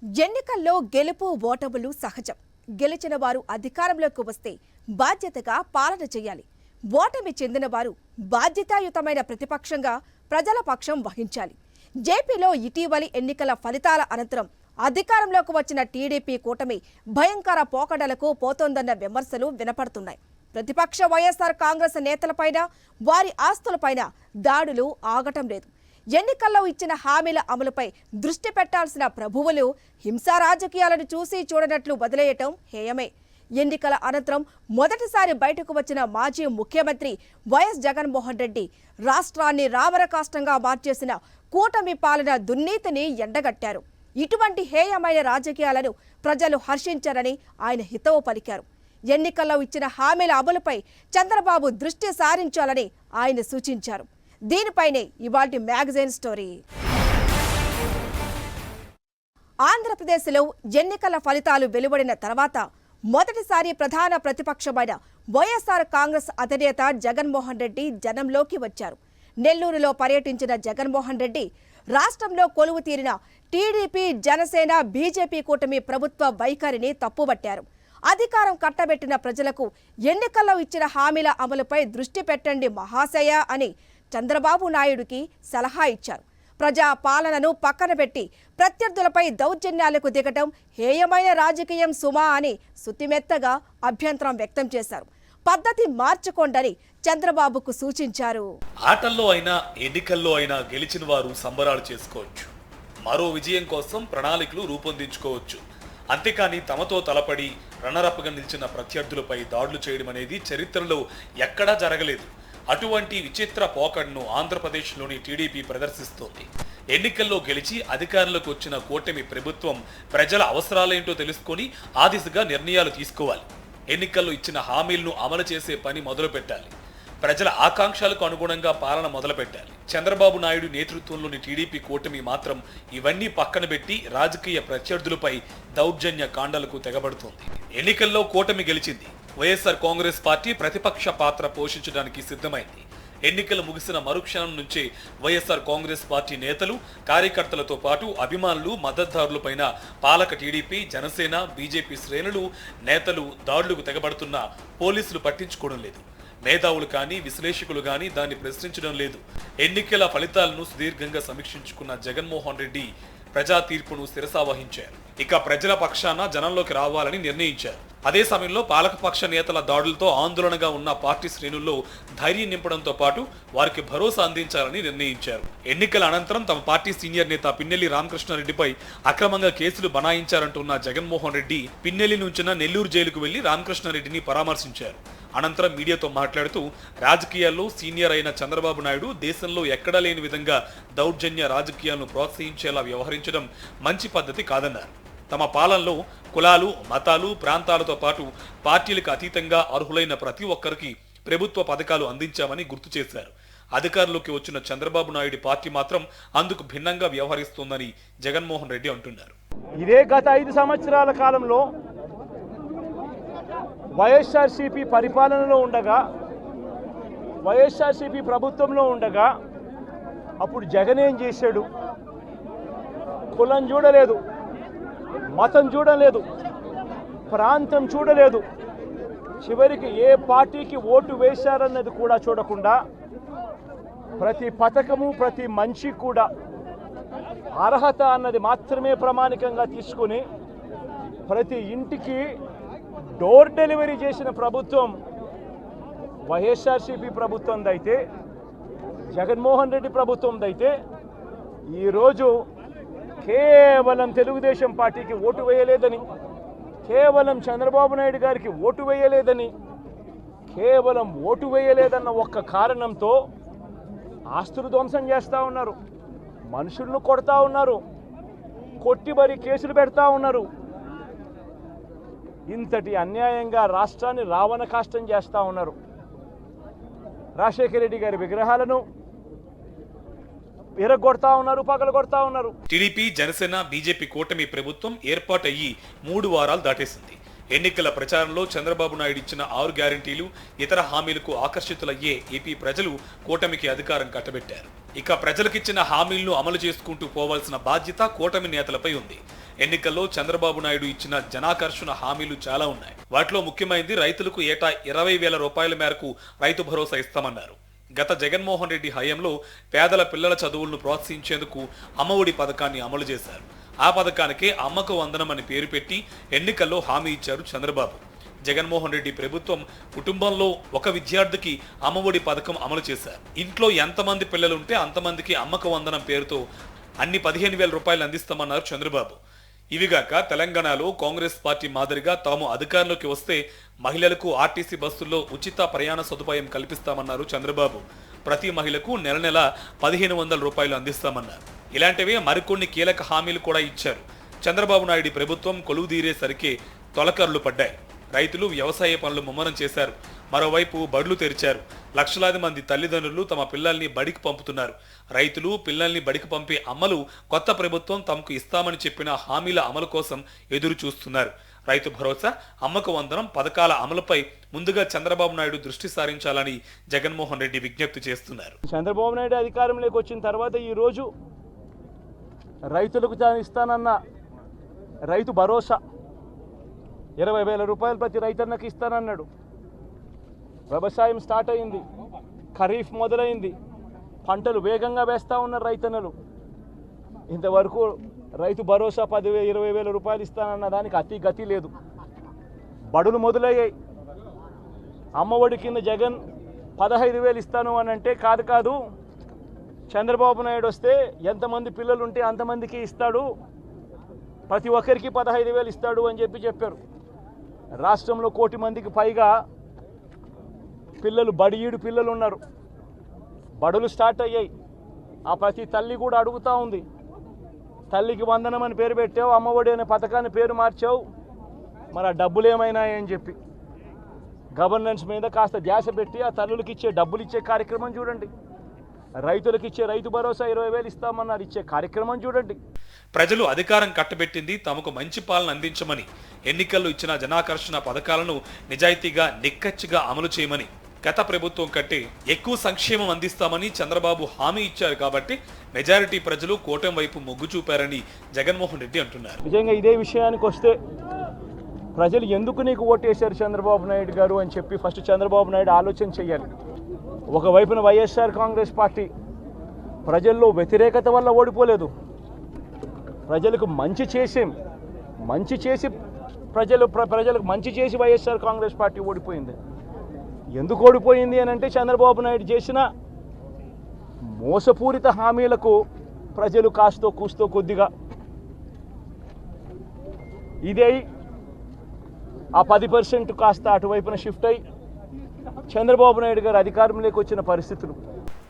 ఎన్నికల్లో గెలుపు ఓటములు సహజం. గెలిచిన వారు అధికారంలోకి వస్తే బాధ్యతగా పాలన చేయాలి. ఓటమి చెందిన వారు బాధ్యతాయుతమైన ప్రతిపక్షంగా ప్రజల పక్షం వహించాలి. జేపీలో ఇటీవలి ఎన్నికల ఫలితాల అనంతరం అధికారంలోకి వచ్చిన టీడీపీ కూటమి భయంకర పోకడలకు పోతోందన్న విమర్శలు వినపడుతున్నాయి. ప్రతిపక్ష వైఎస్ఆర్ కాంగ్రెస్ నేతలపైన, వారి ఆస్తులపైన దాడులు ఆగటం లేదు. ఎన్నికల్లో ఇచ్చిన హామీల అమలుపై దృష్టి పెట్టాల్సిన ప్రభువులు హింసా రాజకీయాలను చూసి చూడనట్లు వదిలేయటం హేయమే. ఎన్నికల అనంతరం మొదటిసారి బయటకు వచ్చిన మాజీ ముఖ్యమంత్రి వైఎస్ జగన్మోహన్ రెడ్డి రాష్ట్రాన్ని రామరకాష్టంగా మార్చేసిన కూటమి పాలన దుర్నీతిని ఎండగట్టారు. ఇటువంటి హేయమైన రాజకీయాలను ప్రజలు హర్షించారని ఆయన హితవు పలికారు. ఎన్నికల్లో ఇచ్చిన హామీల అమలుపై చంద్రబాబు దృష్టి సారించాలని ఆయన సూచించారు. దీనిపైనే ఇవాల్టి మ్యాగజైన్ స్టోరీ. ఆంధ్రప్రదేశ్లో ఎన్నికల ఫలితాలు వెలువడిన తర్వాత మొదటిసారి ప్రధాన ప్రతిపక్షమైన వైఎస్ఆర్ కాంగ్రెస్ అధినేత జగన్మోహన్ రెడ్డి జనంలోకి వచ్చారు. నెల్లూరులో పర్యటించిన జగన్మోహన్ రెడ్డి రాష్ట్రంలో కొలువు తీరిన టీడీపీ, జనసేన, బీజేపీ కూటమి ప్రభుత్వ వైఖరిని తప్పుబట్టారు. అధికారం కట్టబెట్టిన ప్రజలకు ఎన్నికల్లో ఇచ్చిన హామీల అమలుపై దృష్టి పెట్టండి మహాశయ అని చంద్రబాబు నాయుడుకి సలహా ఇచ్చారు. ప్రజా పాలనను పక్కన పెట్టి ప్రత్యర్థులపై దౌర్జన్యాలకు దిగటం హేయమైన రాజకీయం సుమా అని సుతిమెత్తగా అభ్యంతరం వ్యక్తం చేశారు. పద్ధతి మార్చుకోండని చంద్రబాబుకు సూచించారు. ఆటల్లో అయినా ఎన్నికల్లో అయినా గెలిచిన వారు సంబరాలు చేసుకోవచ్చు, మరో విజయం కోసం ప్రణాళికలు రూపొందించుకోవచ్చు. అంతేకాని తమతో తలపడి రన్నరప్గా నిలిచిన ప్రత్యర్థులపై దాడులు చేయడం అనేది చరిత్రలో ఎక్కడా జరగలేదు. అటువంటి విచిత్ర పోకడను ఆంధ్రప్రదేశ్లోని టీడీపీ ప్రదర్శిస్తోంది. ఎన్నికల్లో గెలిచి అధికారంలోకి వచ్చిన కూటమి ప్రభుత్వం ప్రజల అవసరాలేంటో తెలుసుకొని ఆ దిశగా నిర్ణయాలు తీసుకోవాలి. ఎన్నికల్లో ఇచ్చిన హామీలను అమలు చేసే పని మొదలుపెట్టాలి. ప్రజల ఆకాంక్షలకు అనుగుణంగా పాలన మొదలుపెట్టాలి. చంద్రబాబు నాయుడు నేతృత్వంలోని టీడీపీ కూటమి మాత్రం ఇవన్నీ పక్కన పెట్టి రాజకీయ ప్రత్యర్థులపై దౌర్జన్య కాండలకు తెగబడుతోంది. ఎన్నికల్లో కూటమి గెలిచింది. వైఎస్ఆర్ కాంగ్రెస్ పార్టీ ప్రతిపక్ష పాత్ర పోషించడానికి సిద్ధమైంది. ఎన్నికలు ముగిసిన మరుక్షణం నుంచే వైఎస్ఆర్ కాంగ్రెస్ పార్టీ నేతలు, కార్యకర్తలతో పాటు అభిమానులు, మద్దతుదారులపైన పాలక టీడీపీ, జనసేన, బీజేపీ శ్రేణులు, నేతలు దాడులకు తెగబడుతున్నా పోలీసులు పట్టించుకోవడం లేదు. మేధావులు కానీ, విశ్లేషకులు కానీ దాన్ని ప్రశ్నించడం లేదు. ఎన్నికల ఫలితాలను సుదీర్ఘంగా సమీక్షించుకున్న జగన్మోహన్ రెడ్డి ప్రజా తీర్పును శిరసావహించారు. ఇక ప్రజల పక్షాన జనంలోకి రావాలని నిర్ణయించారు. అదే సమయంలో పాలకపక్ష నేతల దాడులతో ఆందోళనగా ఉన్న పార్టీ శ్రేణుల్లో ధైర్యం నింపడంతో పాటు వారికి భరోసా అందించాలని నిర్ణయించారు. ఎన్నికల అనంతరం తమ పార్టీ సీనియర్ నేత పిన్నెల్లి రామకృష్ణారెడ్డిపై అక్రమంగా కేసులు బనాయించారంటున్న జగన్మోహన్ రెడ్డి పిన్నెల్లి నుంచిన నెల్లూరు జైలుకు వెళ్లి రామకృష్ణారెడ్డిని పరామర్శించారు. అనంతరం మీడియాతో మాట్లాడుతూ రాజకీయాల్లో సీనియర్ అయిన చంద్రబాబు నాయుడు దేశంలో ఎక్కడా లేని విధంగా దౌర్జన్య రాజకీయాలను ప్రోత్సహించేలా వ్యవహరించడం మంచి పద్ధతి కాదన్నారు. తమ పాలనలో కులాలు, మతాలు, ప్రాంతాలతో పాటు పార్టీలకు అతీతంగా అర్హులైన ప్రతి ఒక్కరికి ప్రభుత్వ పథకాలు అందించామని గుర్తు చేశారు. అధికారంలోకి వచ్చిన చంద్రబాబు నాయుడు పార్టీ మాత్రం అందుకు భిన్నంగా వ్యవహరిస్తోందని జగన్మోహన్ రెడ్డి అంటున్నారు. ఇదే గత 5 సంవత్సరాల కాలంలో వైఎస్ఆర్సీపీ పరిపాలనలో ఉండగా, వైఎస్ఆర్సీపీ ప్రభుత్వంలో ఉండగా అప్పుడు జగన్ ఏం చేశాడు? కులం చూడలేదు, మతం చూడలేదు, ప్రాంతం చూడలేదు, చివరికి ఏ పార్టీకి ఓటు వేశారన్నది కూడా చూడకుండా ప్రతి పథకము, ప్రతి మనిషి కూడా అర్హత అన్నది మాత్రమే ప్రామాణికంగా తీసుకుని ప్రతి ఇంటికి డోర్ డెలివరీ చేసిన ప్రభుత్వం వైఎస్ఆర్సీపీ ప్రభుత్వందైతే, జగన్మోహన్ రెడ్డి ప్రభుత్వందైతే ఈరోజు కేవలం తెలుగుదేశం పార్టీకి ఓటు వేయలేదని, కేవలం చంద్రబాబు నాయుడు గారికి ఓటు వేయలేదని, కేవలం ఓటు వేయలేదన్న ఒక్క కారణంతో ఆస్తులు ధ్వంసం చేస్తూ ఉన్నారు, మనుషులను కొడతా ఉన్నారు, కొట్టి మరి కేసులు పెడతా ఉన్నారు. ఇంతటి అన్యాయంగా రాష్ట్రాన్ని రావణ కాష్టం చేస్తూ ఉన్నారు. రాజశేఖర రెడ్డి గారి విగ్రహాలను ఎరగొడతా ఉన్నారు, పగలగొడతా ఉన్నారు. టీడీపీ, జనసేన, బీజేపీ కూటమి ప్రభుత్వం ఏర్పాటయ్యి 3 వారాలు దాటేసింది. ఎన్నికల ప్రచారంలో చంద్రబాబు నాయుడు ఇచ్చిన 6 గ్యారంటీలు ఇతర హామీలకు ఆకర్షితులయ్యే ఏపీ ప్రజలు కూటమికి అధికారం కట్టబెట్టారు. ఇక ప్రజలకిచ్చిన హామీలను అమలు చేసుకుంటూ పోవాల్సిన బాధ్యత కూటమి నేతలపై ఉంది. ఎన్నికల్లో చంద్రబాబు నాయుడు ఇచ్చిన జనాకర్షణ హామీలు చాలా ఉన్నాయి. వాటిలో ముఖ్యమైనది రైతులకు ఏటా 20,000 రూపాయల మేరకు రైతు భరోసా ఇస్తామన్నారు. గత జగన్మోహన్ రెడ్డి హయాంలో పేదల పిల్లల చదువులను ప్రోత్సహించేందుకు అమ్మఒడి పథకాన్ని అమలు చేశారు. ఆ పథకానికే అమ్మకు వందనం అని పేరు పెట్టి ఎన్నికల్లో హామీ ఇచ్చారు చంద్రబాబు. జగన్మోహన్ రెడ్డి ప్రభుత్వం కుటుంబంలో ఒక విద్యార్థికి అమ్మఒడి పథకం అమలు చేశారు. ఇంట్లో ఎంతమంది పిల్లలుంటే అంతమందికి అమ్మకు వందనం పేరుతో అన్ని 15,000 రూపాయలు అందిస్తామన్నారు చంద్రబాబు. ఇవిగాక తెలంగాణలో కాంగ్రెస్ పార్టీ మాదిరిగా తాము అధికారంలోకి వస్తే మహిళలకు ఆర్టీసీ బస్సుల్లో ఉచిత ప్రయాణ సదుపాయం కల్పిస్తామన్నారు చంద్రబాబు. ప్రతి మహిళకు నెల నెల 1,500 రూపాయలు అందిస్తామన్నారు. ఇలాంటివే మరికొన్ని కీలక హామీలు కూడా ఇచ్చారు. చంద్రబాబు నాయుడు ప్రభుత్వం కొలువుదీరేసరికి తొలకర్లు పడ్డాయి. రైతులు వ్యవసాయ పనులు ముమ్మరం చేశారు. మరోవైపు బడులు తెరిచారు. లక్షలాది మంది తల్లిదండ్రులు తమ పిల్లల్ని బడికి పంపుతున్నారు. రైతులు పిల్లల్ని బడికి పంపే అమ్మలు కొత్త ప్రభుత్వం తమకు ఇస్తామని చెప్పిన హామీల అమలు కోసం ఎదురు చూస్తున్నారు. రైతు భరోసా, అమ్మకు వందనం పథకాల అమలుపై ముందుగా చంద్రబాబు నాయుడు దృష్టి సారించాలని జగన్మోహన్ రెడ్డి విజ్ఞప్తి చేస్తున్నారు. చంద్రబాబు నాయుడు అధికారంలోకి వచ్చిన తర్వాత ఈరోజు రైతులకు ఇస్తానన్న రైతు భరోసా 20,000 రూపాయలు ప్రతి రైతన్నకి ఇస్తానన్నాడు. వ్యవసాయం స్టార్ట్ అయింది, ఖరీఫ్ మొదలైంది, పంటలు వేగంగా వేస్తూ ఉన్నారు రైతన్నలు. ఇంతవరకు రైతు భరోసా 10,000-20,000 రూపాయలు ఇస్తానన్న దానికి అతి గతి లేదు. బడులు మొదలయ్యాయి. అమ్మఒడి కింద జగన్ 15,000 ఇస్తాను అని అంటే కాదు, చంద్రబాబు నాయుడు వస్తే ఎంతమంది పిల్లలు ఉంటే అంతమందికి ఇస్తాడు, ప్రతి ఒక్కరికి 15,000 ఇస్తాడు అని చెప్పారు. రాష్ట్రంలో 1 కోటి మందికి పైగా పిల్లలు బడియీడు పిల్లలు ఉన్నారు. బడులు స్టార్ట్ అయ్యాయి. ఆ ప్రతి తల్లి కూడా అడుగుతూ ఉంది, తల్లికి వందనం అని పేరు పెట్టావు, అమ్మఒడి అనే పథకాన్ని పేరు మార్చావు, మరి ఆ డబ్బులు ఏమైనాయని చెప్పి గవర్నెన్స్ మీద కాస్త ధ్యాస పెట్టి ఆ తల్లులకి ఇచ్చే డబ్బులు ఇచ్చే కార్యక్రమం చూడండి. రైతులకు ఇచ్చే రైతు భరోసా 20,000 ఇస్తామన్నారు, ఇచ్చే కార్యక్రమం చూడండి. ప్రజలు అధికారం కట్టబెట్టింది తమకు మంచి పాలన అందించమని, ఎన్నికల్లో ఇచ్చిన జనాకర్షణ పథకాలను నిజాయితీగా నిక్కచ్చిగా అమలు చేయమని, గత ప్రభుత్వం కంటే ఎక్కువ సంక్షేమం అందిస్తామని చంద్రబాబు హామీ ఇచ్చారు. కాబట్టి మెజారిటీ ప్రజలు కూటమి వైపు మొగ్గు చూపారని జగన్మోహన్ రెడ్డి అంటున్నారు. నిజంగా ఇదే విషయానికి వస్తే ప్రజలు ఎందుకు నీకు ఓటేశారు చంద్రబాబు నాయుడు గారు అని చెప్పి ఫస్ట్ చంద్రబాబు నాయుడు ఆలోచన చేయాలి. ఒకవైపున వైఎస్ఆర్ కాంగ్రెస్ పార్టీ ప్రజల్లో వ్యతిరేకత వల్ల ఓడిపోలేదు, ప్రజలకు మంచి చేసి ప్రజలకు మంచి చేసి వైఎస్ఆర్ కాంగ్రెస్ పార్టీ ఓడిపోయింది. ఎందుకు ఓడిపోయింది అని అంటే చంద్రబాబు నాయుడు చేసిన మోసపూరిత హామీలకు ప్రజలు కాస్తో కూస్తో కొద్దిగా ఇదే ఆ 10% కాస్త అటువైపున షిఫ్ట్ అయ్యి చంద్రబాబు నాయుడు గారు అధికారంలోకి వచ్చిన పరిస్థితులు.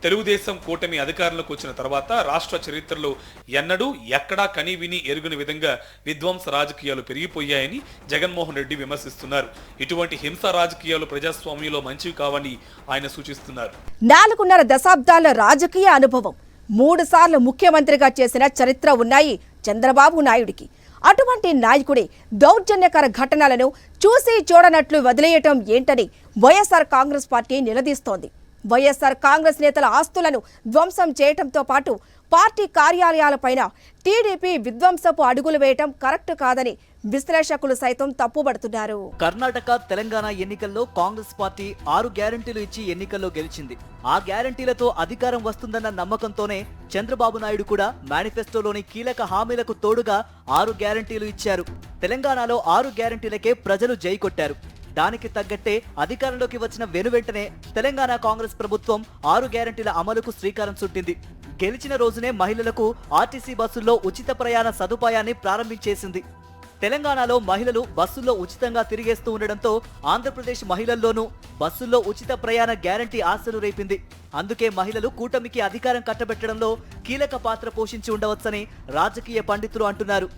తెలుగుదేశం కూటమి అధికారంలోకి వచ్చిన తర్వాత రాష్ట్ర చరిత్రలో ఎన్నడూ ఎక్కడా కని విని ఎరుగని విధంగా విధ్వంస రాజకీయాలు పెరిగిపోయాయని జగన్మోహన్ రెడ్డి విమర్శిస్తున్నారు. ఇటువంటి హింస రాజకీయాలు ప్రజాస్వామ్యంలో మంచివి కావని ఆయన సూచిస్తున్నారు. 4.5 దశాబ్దాల రాజకీయ అనుభవం, 3 సార్లు ముఖ్యమంత్రిగా చేసిన చరిత్ర ఉన్నాయి చంద్రబాబు నాయుడికి. అటువంటి నాయకుడే దౌర్జన్యకర ఘటనలను చూసి చూడనట్లు వదిలేయటం ఏంటని వైఎస్ఆర్ కాంగ్రెస్ పార్టీ నిలదీస్తోంది. వైఎస్ఆర్ కాంగ్రెస్ నేతల ఆస్తులను ధ్వంసం చేయటంతో పాటు పార్టీ కార్యాలయాలపైన టీడీపీ విధ్వంసపు అడుగులు వేయటం కరెక్ట్ కాదని విశ్లేషకులు సైతం తప్పుబడుతున్నారు. కర్ణాటక, తెలంగాణ ఎన్నికల్లో కాంగ్రెస్ పార్టీ 6 గ్యారంటీలు ఇచ్చి ఎన్నికల్లో గెలిచింది. ఆ గ్యారంటీలతో అధికారం వస్తుందన్న నమ్మకంతోనే చంద్రబాబు నాయుడు కూడా మేనిఫెస్టోలోని కీలక హామీలకు తోడుగా 6 గ్యారంటీలు ఇచ్చారు. తెలంగాణలో 6 గ్యారంటీలకే ప్రజలు జై కొట్టారు. దానికి తగ్గట్టే అధికారంలోకి వచ్చిన వెనువెంటనే తెలంగాణ కాంగ్రెస్ ప్రభుత్వం 6 గ్యారంటీల అమలుకు శ్రీకారం చుట్టింది. గెలిచిన రోజునే మహిళలకు ఆర్టీసీ బస్సుల్లో ఉచిత ప్రయాణ సదుపాయాన్ని ప్రారంభించేసింది. తెలంగాణలో మహిళలు బస్సుల్లో ఉచితంగా తిరిగేస్తూ ఉండడంతో ఆంధ్రప్రదేశ్ మహిళల్లోనూ బస్సుల్లో ఉచిత ప్రయాణ గ్యారంటీ ఆశలు రేపింది. అందుకే మహిళలు కూటమికి అధికారం కట్టబెట్టడంలో కీలక పాత్ర పోషించి ఉండవచ్చని రాజకీయ పండితులు అంటున్నారు.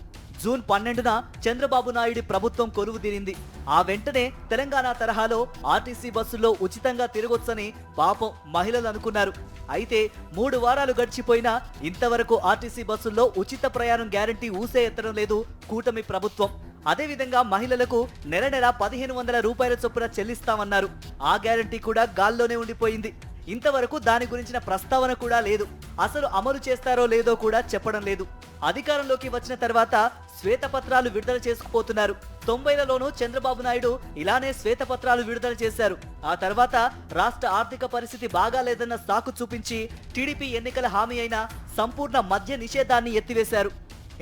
జూన్ 12న చంద్రబాబు నాయుడి ప్రభుత్వం కొలువుదీరింది. ఆ వెంటనే తెలంగాణ తరహాలో ఆర్టీసీ బస్సుల్లో ఉచితంగా తిరగొచ్చని పాపం మహిళలు అనుకున్నారు. అయితే 3 వారాలు గడిచిపోయినా ఇంతవరకు ఆర్టీసీ బస్సుల్లో ఉచిత ప్రయాణం గ్యారంటీ ఊసే ఎత్తడం లేదు కూటమి ప్రభుత్వం. అదేవిధంగా మహిళలకు నెల నెల 1500 రూపాయల చొప్పున చెల్లిస్తామన్నారు. ఆ గ్యారంటీ కూడా గాల్లోనే ఉండిపోయింది. ఇంతవరకు దాని గురించిన ప్రస్తావన కూడా లేదు. అసలు అమలు చేస్తారో లేదో కూడా చెప్పడం లేదు. అధికారంలోకి వచ్చిన తర్వాత శ్వేతపత్రాలు విడుదల చేసుకుపోతున్నారు. 90లలోనూ చంద్రబాబు నాయుడు ఇలానే శ్వేతపత్రాలు విడుదల చేశారు. ఆ తర్వాత రాష్ట్ర ఆర్థిక పరిస్థితి బాగాలేదన్న సాకు చూపించి టీడీపీ ఎన్నికల హామీ అయిన సంపూర్ణ మద్య నిషేధాన్ని ఎత్తివేశారు.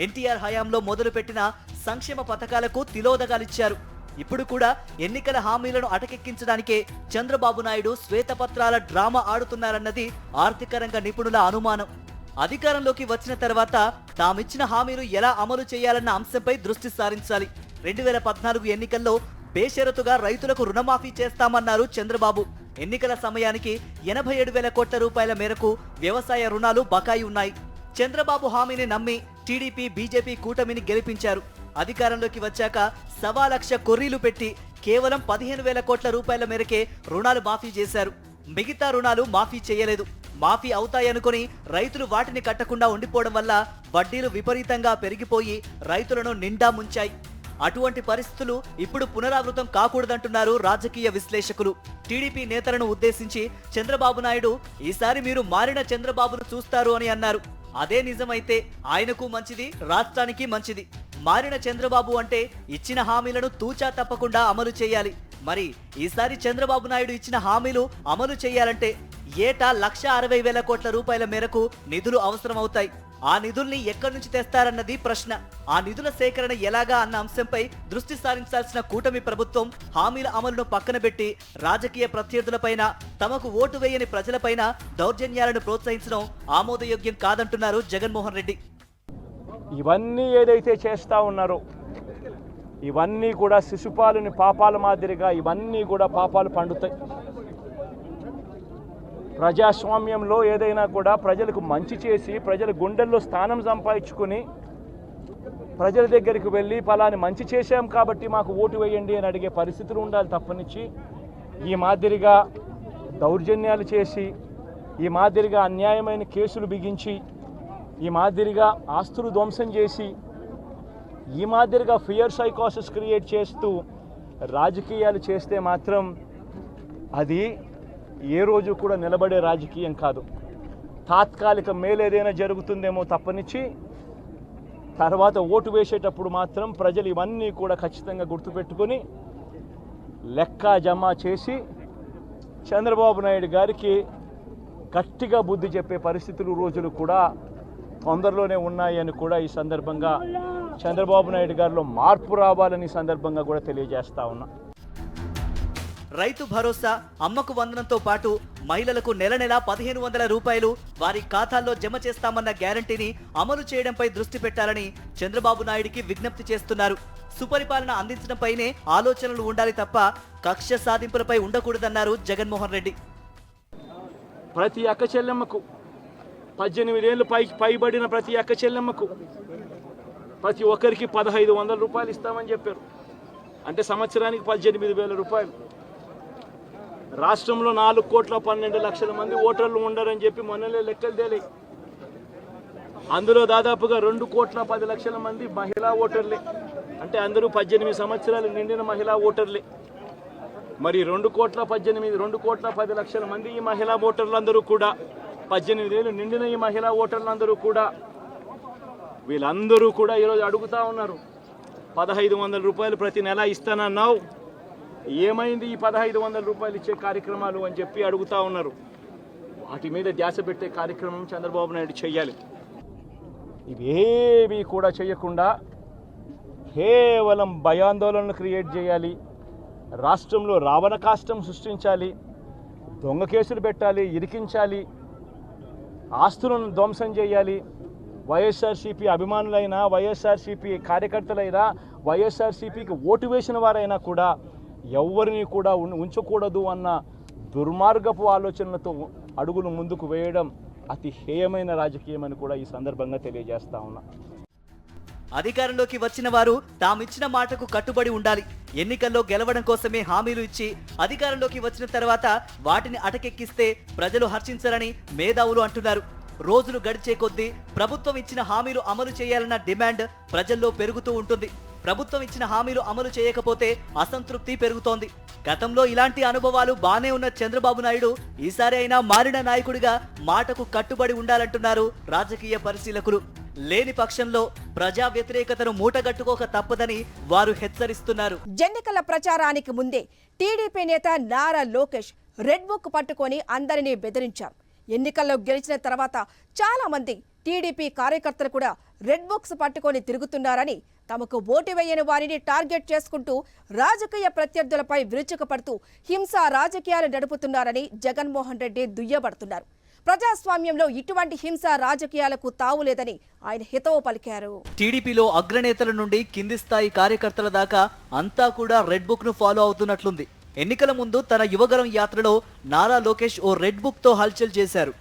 ఎన్టీఆర్ హయాంలో మొదలుపెట్టిన సంక్షేమ పథకాలకు తిలోదగాలిచ్చారు. ఇప్పుడు కూడా ఎన్నికల హామీలను అటకెక్కించడానికే చంద్రబాబు నాయుడు శ్వేతపత్రాల డ్రామా ఆడుతున్నారన్నది ఆర్థిక రంగ నిపుణుల అనుమానం. అధికారంలోకి వచ్చిన తర్వాత తామిచ్చిన హామీలు ఎలా అమలు చేయాలన్న అంశంపై దృష్టి సారించాలి. 2014 ఎన్నికల్లో బేషరతుగా రైతులకు రుణమాఫీ చేస్తామన్నారు చంద్రబాబు. ఎన్నికల సమయానికి 87,000 కోట్ల రూపాయల మేరకు వ్యవసాయ రుణాలు బకాయి ఉన్నాయి. చంద్రబాబు హామీని నమ్మి టీడీపీ, బీజేపీ కూటమిని గెలిపించారు. అధికారంలోకి వచ్చాక 1,00,000 కొర్రీలు పెట్టి కేవలం 15,000 కోట్ల రూపాయల మేరకే రుణాలు మాఫీ చేశారు. మిగతా రుణాలు మాఫీ చేయలేదు. మాఫీ అవుతాయనుకుని రైతులు వాటిని కట్టకుండా ఉండిపోవడం వల్ల వడ్డీలు విపరీతంగా పెరిగిపోయి రైతులను నిండా ముంచాయి. అటువంటి పరిస్థితులు ఇప్పుడు పునరావృతం కాకూడదంటున్నారు రాజకీయ విశ్లేషకులు. టీడీపీ నేతలను ఉద్దేశించి చంద్రబాబు నాయుడు ఈసారి మీరు మారిన చంద్రబాబును చూస్తారు అని అన్నారు. అదే నిజమైతే ఆయనకు మంచిది, రాష్ట్రానికి మంచిది. మారిన చంద్రబాబు అంటే ఇచ్చిన హామీలను తూచా తప్పకుండా అమలు చేయాలి. మరి ఈసారి చంద్రబాబు నాయుడు ఇచ్చిన హామీలు అమలు చేయాలంటే ఏటా 1,60,000 కోట్ల రూపాయల మేరకు నిధులు అవసరమవుతాయి. ఆ నిధుల్ని ఎక్కడి నుంచి తెస్తారన్నది ప్రశ్న. ఆ నిధుల సేకరణ ఎలాగా అన్న అంశంపై దృష్టి సారించాల్సిన కూటమి ప్రభుత్వం హామీల అమలును పక్కన పెట్టి రాజకీయ ప్రత్యర్థులపైన, తమకు ఓటు వేయని ప్రజలపైన దౌర్జన్యాలను ప్రోత్సహించడం ఆమోదయోగ్యం కాదంటున్నారు జగన్మోహన్ రెడ్డి. ఇవన్నీ ఏదైతే చేస్తూ ఉన్నారో ఇవన్నీ కూడా శిశుపాలుని పాపాల మాదిరిగా ఇవన్నీ కూడా పాపాలు పండుతాయి. ప్రజాస్వామ్యంలో ఏదైనా కూడా ప్రజలకు మంచి చేసి ప్రజల గుండెల్లో స్థానం సంపాదించుకొని ప్రజల దగ్గరికి వెళ్ళి ఫలాని మంచి చేశాం కాబట్టి మాకు ఓటు వేయండి అని అడిగే పరిస్థితులు ఉండాలి తప్పనిచ్చి ఈ మాదిరిగా దౌర్జన్యాలు చేసి, ఈ మాదిరిగా అన్యాయమైన కేసులు బిగించి, ఈ మాదిరిగా ఆస్తులు ధ్వంసం చేసి, ఈ మాదిరిగా ఫియర్ సైకోసిస్ క్రియేట్ చేస్తూ రాజకీయాలు చేస్తే మాత్రం అది ఏ రోజు కూడా నిలబడే రాజకీయం కాదు. తాత్కాలిక మేలేదైనా జరుగుతుందేమో తప్పనిచ్చి తర్వాత ఓటు వేసేటప్పుడు మాత్రం ప్రజలు ఇవన్నీ కూడా ఖచ్చితంగా గుర్తుపెట్టుకొని లెక్క జమ చేసి చంద్రబాబు నాయుడు గారికి గట్టిగా బుద్ధి చెప్పే పరిస్థితులు, రోజులు కూడా తొందరలోనే ఉన్నాయని కూడా ఈ సందర్భంగా చంద్రబాబు నాయుడు గారిలో మార్పు రావాలని సందర్భంగా కూడా తెలియజేస్తా ఉన్నా. రైతు భరోసా, అమ్మకు వందనంతో పాటు మహిళలకు నెల నెల 1,500 రూపాయలు వారి ఖాతాల్లో జమ చేస్తామన్న గ్యారంటీని అమలు చేయడంపై దృష్టి పెట్టాలని చంద్రబాబు నాయుడికి విజ్ఞప్తి చేస్తున్నారు. సుపరిపాలన అందించడంపైనే ఆలోచనలు ఉండాలి తప్ప కక్ష సాధింపులపై ఉండకూడదన్నారు జగన్మోహన్ రెడ్డి. ప్రతి అక్క చెల్లెమ్మకు 18 ఏళ్ళు పైబడిన ప్రతి అక్క చెల్లెమ్మకు ప్రతి ఒక్కరికి 1,500 రూపాయలు ఇస్తామని చెప్పారు. అంటే సంవత్సరానికి 18,000 రూపాయలు. రాష్ట్రంలో 4,12,00,000 మంది ఓటర్లు ఉండరని చెప్పి మొన్నలే లెక్కలు తేలి. అందులో దాదాపుగా 2,10,00,000 మంది మహిళా ఓటర్లే. అంటే అందరూ 18 సంవత్సరాలు నిండిన మహిళా ఓటర్లే. మరి 2,10,00,000 మంది ఈ మహిళా ఓటర్లందరూ కూడా 18 ఏళ్ళు నిండిన ఈ మహిళా ఓటర్లందరూ కూడా వీళ్ళందరూ కూడా ఈరోజు అడుగుతా ఉన్నారు, 1,500 రూపాయలు ప్రతి నెల ఇస్తానన్నావు, ఏమైంది ఈ 1,500 రూపాయలు ఇచ్చే కార్యక్రమాలు అని చెప్పి అడుగుతా ఉన్నారు. వాటి మీద ధ్యాస పెట్టే కార్యక్రమం చంద్రబాబు నాయుడు చేయాలి. ఇవేవి కూడా చేయకుండా కేవలం భయాందోళనలు క్రియేట్ చేయాలి, రాష్ట్రంలో రావణ కాష్టం సృష్టించాలి, దొంగ కేసులు పెట్టాలి, ఇరికించాలి, ఆస్తులను ధ్వంసం చేయాలి. వైఎస్ఆర్సీపీ అభిమానులైనా, వైఎస్ఆర్సీపీ కార్యకర్తలైనా, వైఎస్ఆర్సీపీకి ఓటు వేసిన వారైనా కూడా ఎవరిని కూడా ఉంచకూడదు అన్న దుర్మార్గపు ఆలోచనలతో అడుగులు ముందుకు వేయడం అతి హేయమైన రాజకీయం అని కూడా ఈ సందర్భంగా తెలియజేస్తా ఉన్నా. అధికారంలోకి వచ్చిన వారు తామిచ్చిన మాటకు కట్టుబడి ఉండాలి. ఎన్నికల్లో గెలవడం కోసమే హామీలు ఇచ్చి అధికారంలోకి వచ్చిన తర్వాత వాటిని అటకెక్కిస్తే ప్రజలు హర్షించరని మేధావులు అంటున్నారు. రోజులు గడిచే కొద్దీ ప్రభుత్వం ఇచ్చిన హామీలు అమలు చేయాలన్న డిమాండ్ ప్రజల్లో పెరుగుతూ ఉంటుంది. ప్రభుత్వం ఇచ్చిన హామీలు అమలు చేయకపోతే అసంతృప్తి పెరుగుతోంది. గతంలో ఇలాంటి అనుభవాలు బానే ఉన్న చంద్రబాబు నాయుడు ఈసారి అయినా మారిన నాయకుడిగా మాటకు కట్టుబడి ఉండాలంటున్నారు రాజకీయ పరిశీలకులు. లేని పక్షంలో ప్రజా వ్యతిరేకతను మూటగట్టుకోక తప్పదని వారు హెచ్చరిస్తున్నారు. ఎన్నికల ప్రచారానికి ముందే టీడీపీ నేత నారా లోకేష్ రెడ్ బుక్ పట్టుకొని అందరినీ బెదిరించారు. ఎన్నికల్లో గెలిచిన తర్వాత చాలా మంది టీడీపీ కార్యకర్తలు కూడా రెడ్ బుక్స్ పట్టుకొని తిరుగుతున్నారని, తమకు ఓటు వేయని వారిని టార్గెట్ చేసుకుంటూ రాజకీయ ప్రత్యర్థులపై విరుచుకుపడుతూ హింసా రాజకీయాలు నడుపుతున్నారని జగన్మోహన్ రెడ్డి దుయ్యబడుతున్నారు. ప్రజాస్వామ్యంలో ఇటువంటి హింసా రాజకీయాలకు తావులేదని ఆయన హితవు పలికారు. టీడీపీలో అగ్రనేతల నుండి కింది స్థాయి కార్యకర్తల దాకా అంతా కూడా రెడ్ బుక్ ను ఫాలో అవుతున్నట్లుంది. ఎన్నికల ముందు తన యువగరం యాత్రలో నారా లోకేష్ ఓ రెడ్ బుక్ తో హల్చల్ చేశారు.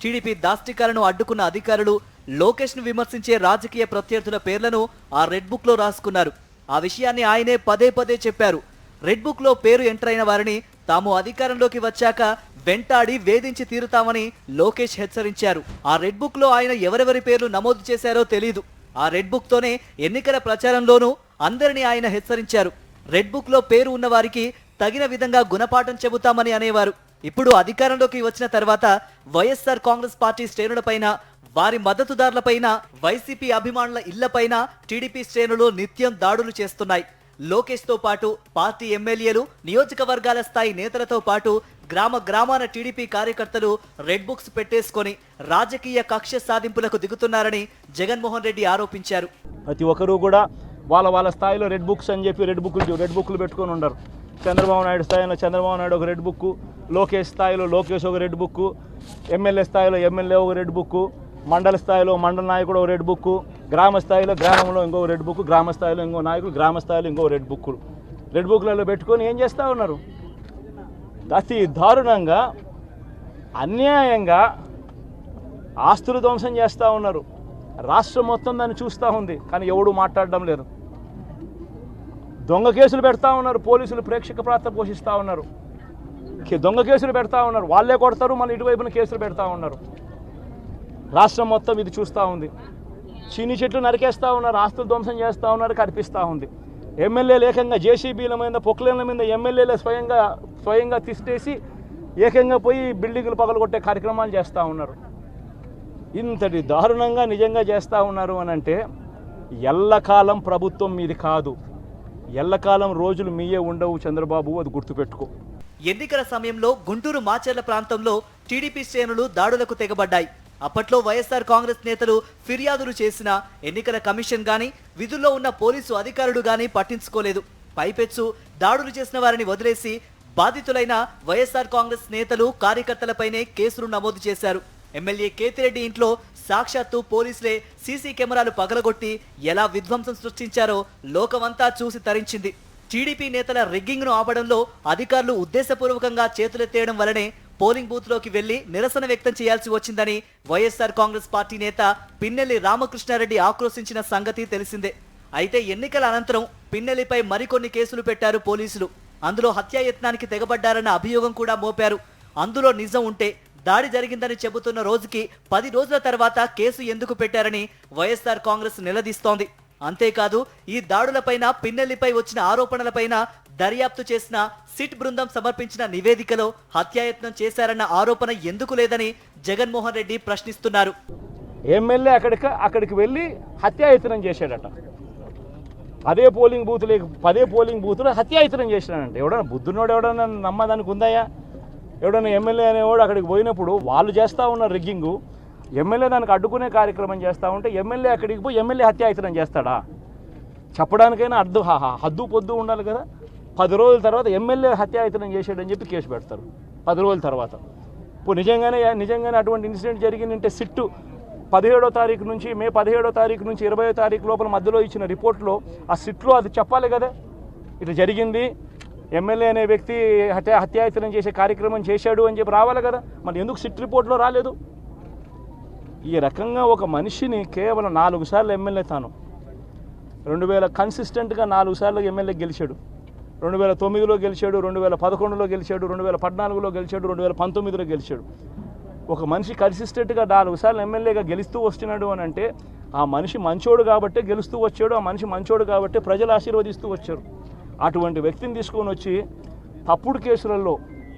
టీడీపీ దాష్టికాలను అడ్డుకున్న అధికారులు లోకేష్ ను విమర్శించే రాజకీయ ప్రత్యర్థుల పేర్లను ఆ రెడ్ బుక్ లో రాసుకున్నారు. ఆ విషయాన్ని ఆయనే పదే పదే చెప్పారు. రెడ్ బుక్ లో పేరు ఎంటర్ అయిన వారిని తాము అధికారంలోకి వచ్చాక వెంటాడి వేధించి తీరుతామని లోకేష్ హెచ్చరించారు. ఆ రెడ్ బుక్ లో ఆయన ఎవరెవరి పేర్లు నమోదు చేశారో తెలీదు. ఆ రెడ్ బుక్ తోనే ఎన్నికల ప్రచారంలోనూ అందరినీ ఆయన హెచ్చరించారు. రెడ్ బుక్ లో పేరు ఉన్న వారికి తగిన విధంగా గుణపాఠం చెబుతామని అనేవారు. ఇప్పుడు అధికారంలోకి వచ్చిన తర్వాత వైఎస్ఆర్ కాంగ్రెస్ పార్టీ శ్రేణులపైన, వారి మద్దతుదారులపైన, వైసీపీ అభిమానుల ఇళ్లపైన టీడీపీ శ్రేణులు నిత్యం దాడులు చేస్తున్నాయి. లోకేష్ తో పాటు పార్టీ ఎమ్మెల్యేలు, నియోజకవర్గాల స్థాయి నేతలతో పాటు గ్రామాన టీడీపీ కార్యకర్తలు రెడ్ బుక్స్ పెట్టేసుకొని రాజకీయ కక్ష సాధింపులకు దిగుతున్నారని జగన్మోహన్ రెడ్డి ఆరోపించారు. ప్రతి ఒక్కరూ కూడా వాళ్ళ స్థాయిలో రెడ్ బుక్స్ అని చెప్పి రెడ్ బుక్లు పెట్టుకొని ఉండరు. చంద్రబాబు నాయుడు స్థాయిలో చంద్రబాబు నాయుడు ఒక రెడ్ బుక్, లోకేష్ స్థాయిలో లోకేష్ ఒక రెడ్ బుక్, ఎమ్మెల్యే స్థాయిలో ఎమ్మెల్యే ఒక రెడ్ బుక్, మండల స్థాయిలో మండల నాయకుడు ఒక రెడ్ బుక్, గ్రామ స్థాయిలో గ్రామంలో ఇంకో రెడ్ బుక్, గ్రామ స్థాయిలో ఇంకో నాయకులు గ్రామ స్థాయిలో ఇంకో రెడ్ బుక్లలో పెట్టుకొని ఏం చేస్తూ ఉన్నారు? అతి దారుణంగా అన్యాయంగా ఆస్తులు ధ్వంసం చేస్తూ ఉన్నారు. రాష్ట్రం మొత్తం దాన్ని చూస్తూ ఉంది, కానీ ఎవడు మాట్లాడడం లేదు. దొంగ కేసులు పెడతా ఉన్నారు, పోలీసులు ప్రేక్షక పాత్ర పోషిస్తూ ఉన్నారు. దొంగ కేసులు పెడతా ఉన్నారు, వాళ్ళే కొడతారు, మళ్ళీ ఇటువైపున కేసులు పెడతా ఉన్నారు. రాష్ట్రం మొత్తం ఇది చూస్తూ ఉంది. చీని చెట్లు నరికేస్తూ ఉన్నారు, ఆస్తులు ధ్వంసం చేస్తూ ఉన్నారు, కనిపిస్తూ ఉంది. ఎమ్మెల్యేలు ఏకంగా జేసీబీల మీద, పొక్లేన్ల మీద ఎమ్మెల్యేలు స్వయంగా తిష్టేసి ఏకంగా పోయి బిల్డింగులు పగలగొట్టే కార్యక్రమాలు చేస్తూ ఉన్నారు. ఇంతటి దారుణంగా నిజంగా చేస్తూ ఉన్నారు అని అంటే ఎల్లకాలం ప్రభుత్వం మీది కాదు, ఎల్లకాలం రోజులు మీయే ఉండవు చంద్రబాబు, అది గుర్తుపెట్టుకో. ఎన్నికల సమయంలో గుంటూరు మాచర్ల ప్రాంతంలో టీడీపీ శ్రేణులు దాడులకు తెగబడ్డాయి. అప్పట్లో వైఎస్ఆర్ కాంగ్రెస్ నేతలు ఫిర్యాదులు చేసినా ఎన్నికల కమిషన్ గాని, విధుల్లో ఉన్న పోలీసు అధికారులు గాని పట్టించుకోలేదు. పైపెచ్చు దాడులు చేసిన వారిని వదిలేసి బాధితులైన వైఎస్ఆర్ కాంగ్రెస్ నేతలు, కార్యకర్తలపైనే కేసులు నమోదు చేశారు. ఎమ్మెల్యే కేతిరెడ్డి ఇంట్లో సాక్షాత్తు పోలీసులే సీసీ కెమెరాలు పగలగొట్టి ఎలా విధ్వంసం సృష్టించారో లోకమంతా చూసి తరించింది. టీడీపీ నేతల రిగ్గింగ్ను ఆపడంలో అధికారులు ఉద్దేశపూర్వకంగా చేతులెత్తేయడం వల్లనే పోలింగ్ బూత్లోకి వెళ్లి నిరసన వ్యక్తం చేయాల్సి వచ్చిందని వైఎస్ఆర్ కాంగ్రెస్ పార్టీ నేత పిన్నెల్లి రామకృష్ణారెడ్డి ఆక్రోశించిన సంగతి తెలిసిందే. అయితే ఎన్నికల అనంతరం పిన్నెల్లిపై మరికొన్ని కేసులు పెట్టారు పోలీసులు. అందులో హత్యాయత్నానికి తెగబడ్డారన్న అభియోగం కూడా మోపారు. అందులో నిజం ఉంటే దాడి జరిగిందని చెబుతున్న రోజుకి 10 రోజుల తర్వాత కేసు ఎందుకు పెట్టారని వైఎస్ఆర్ కాంగ్రెస్ నిలదీస్తోంది. అంతేకాదు ఈ దాడులపైన, పిన్నెల్లిపై వచ్చిన ఆరోపణలపైన దర్యాప్తు చేసిన సిట్ బృందం సమర్పించిన నివేదికలో హత్యాయత్నం చేశారన్న ఆరోపణ ఎందుకు లేదని జగన్మోహన్ రెడ్డి ప్రశ్నిస్తున్నారు. ఎమ్మెల్యే అక్కడికి వెళ్ళి హత్యాయత్నం చేశాడట. పదే పోలింగ్ బూతులు హత్యాయత్నం చేశాడంట. ఎవడన్నా బుద్ధునోడు ఎవడన్నా నమ్మదానికి ఉందాయా? ఎవడన్నా ఎమ్మెల్యే అనేవాడు అక్కడికి పోయినప్పుడు వాళ్ళు చేస్తూ ఉన్న రిగ్గింగు, ఎమ్మెల్యే దానికి అడ్డుకునే కార్యక్రమం చేస్తూ ఉంటే ఎమ్మెల్యే అక్కడికి పోయి ఎమ్మెల్యే హత్యాయత్నం చేస్తాడా? చెప్పడానికైనా హద్దు పొద్దు ఉండాలి కదా. 10 రోజుల తర్వాత ఎమ్మెల్యే హత్యాయత్నం చేశాడని చెప్పి కేసు పెడతారు 10 రోజుల తర్వాత. ఇప్పుడు నిజంగానే అటువంటి ఇన్సిడెంట్ జరిగిందంటే సిట్టు 17వ తారీఖు నుంచి, మే 17వ తారీఖు నుంచి 20వ తారీఖు లోపల మధ్యలో ఇచ్చిన రిపోర్ట్లో ఆ సిట్లో అది చెప్పాలి కదా, ఇట్లా జరిగింది, ఎమ్మెల్యే అనే వ్యక్తి హత్యాయత్నం చేసే కార్యక్రమం చేశాడు అని చెప్పి రావాలి కదా. మరి ఎందుకు సిట్ రిపోర్ట్లో రాలేదు? ఈ రకంగా ఒక మనిషిని కేవలం 4 సార్లు ఎమ్మెల్యే, తాను 2000 కన్సిస్టెంట్గా 4 సార్లు ఎమ్మెల్యే గెలిచాడు. 2009లో గెలిచాడు, 2011లో గెలిచాడు, 2014లో గెలిచాడు, 2019లో గెలిచాడు. ఒక మనిషి కన్సిస్టెంట్గా 4 సార్లు ఎమ్మెల్యేగా గెలుస్తూ వస్తున్నాడు అని అంటే ఆ మనిషి మంచోడు కాబట్టే గెలుస్తూ వచ్చాడు, ఆ మనిషి మంచోడు కాబట్టే ప్రజలు ఆశీర్వదిస్తూ వచ్చారు. అటువంటి వ్యక్తిని తీసుకొని వచ్చి తప్పుడు కేసులలో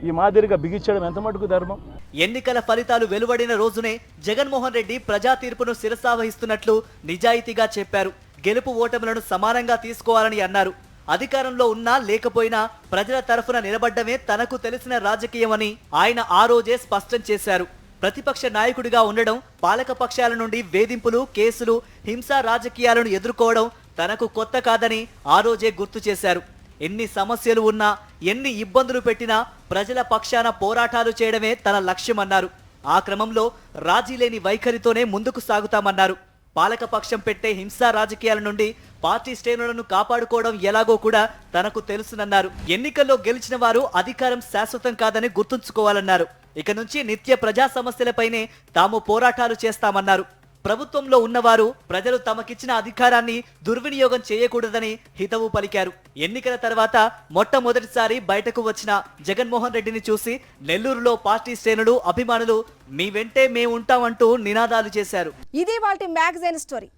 ఈ మాదిరిగా బిగించడం ఎంత మటుకు ధర్మం? ఎన్నికల ఫలితాలు వెలువడిన రోజునే జగన్మోహన్ రెడ్డి ప్రజా తీర్పును శిరసావహిస్తున్నట్లు నిజాయితీగా చెప్పారు. గెలుపు ఓటములను సమానంగా తీసుకోవాలని అన్నారు. అధికారంలో ఉన్నా లేకపోయినా ప్రజల తరఫున నిలబడ్డమే తనకు తెలిసిన రాజకీయమని ఆయన ఆ రోజే స్పష్టం చేశారు. ప్రతిపక్ష నాయకుడిగా ఉండడం, పాలక పక్షాల నుండి వేధింపులు, కేసులు, హింసా రాజకీయాలను ఎదుర్కోవడం తనకు కొత్త కాదని ఆ రోజే గుర్తు చేశారు. ఎన్ని సమస్యలు ఉన్నా, ఎన్ని ఇబ్బందులు పెట్టినా ప్రజల పక్షాన పోరాటాలు చేయడమే తన లక్ష్యమన్నారు. ఆ క్రమంలో రాజీ లేని వైఖరితోనే ముందుకు సాగుతామన్నారు. పాలకపక్షం పెట్టే హింసా రాజకీయాల నుండి పార్టీ శ్రేణులను కాపాడుకోవడం ఎలాగో కూడా తనకు తెలుసునన్నారు. ఎన్నికల్లో గెలిచిన వారు అధికారం శాశ్వతం కాదని గుర్తుంచుకోవాలన్నారు. ఇక నుంచి నిత్య ప్రజా సమస్యలపైనే తాము పోరాటాలు చేస్తామన్నారు. ప్రభుత్వంలో ఉన్నవారు ప్రజలు తమకిచ్చిన అధికారాన్ని దుర్వినియోగం చేయకూడదని హితవు పలికారు. ఎన్నికల తర్వాత మొట్టమొదటిసారి బయటకు వచ్చిన జగన్మోహన్ రెడ్డిని చూసి నెల్లూరులో పార్టీ శ్రేణులు, అభిమానులు మీ వెంటే మేము ఉంటామంటూ నినాదాలు చేశారు. ఇది వాటి మ్యాగజైన్ స్టోరీ.